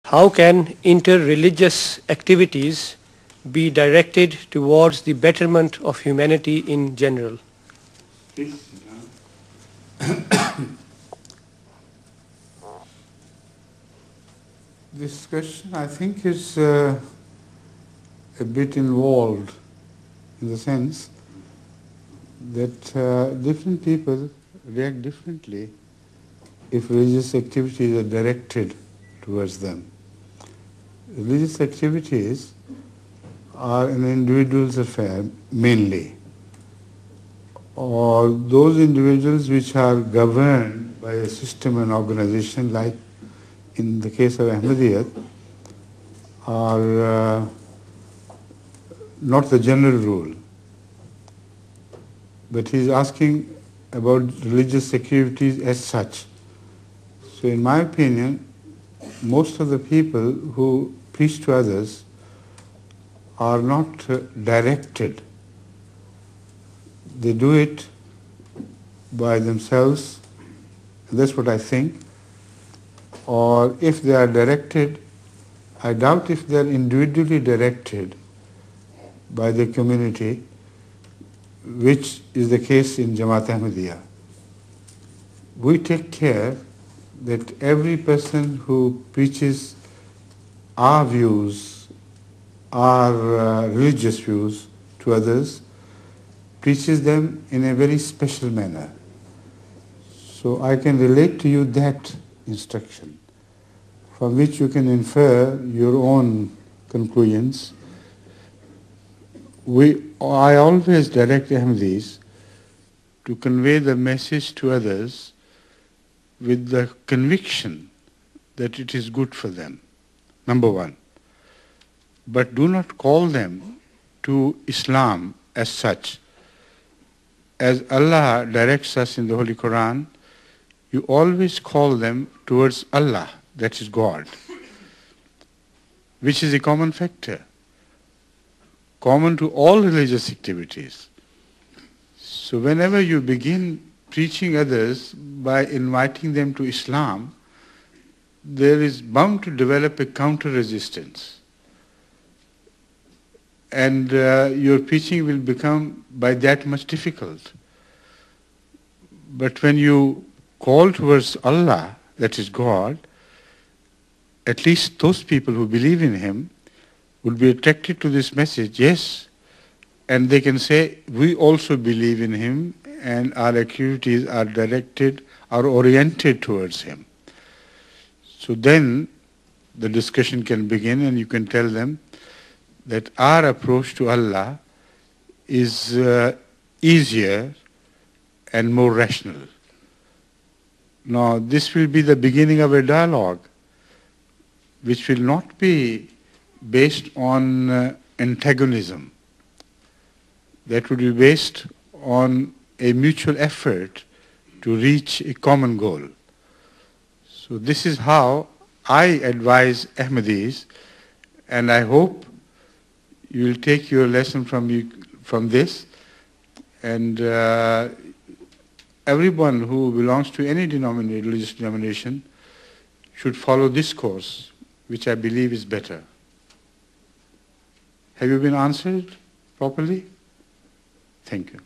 How can interreligious activities be directed towards the betterment of humanity in general? This question, I think, is a bit involved in the sense that different people react differently if religious activities are directed towards them. Religious activities are an individual's affair mainly, or those individuals which are governed by a system and organization, like in the case of Ahmadiyya, are not the general rule. But he is asking about religious activities as such. So in my opinion, most of the people who preach to others are not directed. They do it by themselves, that's what I think. Or if they are directed, I doubt if they are individually directed by the community, which is the case in Jamaat Ahmadiyya. We take care that every person who preaches our views, our religious views to others, preaches them in a very special manner. So I can relate to you that instruction, from which you can infer your own conclusions. I always direct Ahmadis to convey the message to others with the conviction that it is good for them, number one. But do not call them to Islam as such. As Allah directs us in the Holy Quran, you always call them towards Allah, that is God, which is a common factor, common to all religious activities. So whenever you begin preaching others by inviting them to Islam, there is bound to develop a counter-resistance. And your preaching will become by that much difficult. But when you call towards Allah, that is God, at least those people who believe in Him would be attracted to this message, yes, and they can say, we also believe in Him and our activities are directed, are oriented towards Him. So then the discussion can begin and you can tell them that our approach to Allah is easier and more rational. Now this will be the beginning of a dialogue which will not be based on antagonism. That would be based on a mutual effort to reach a common goal. So this is how I advise Ahmadis, and I hope you will take your lesson from this, and everyone who belongs to any religious denomination should follow this course, which I believe is better. Have you been answered properly? Thank you.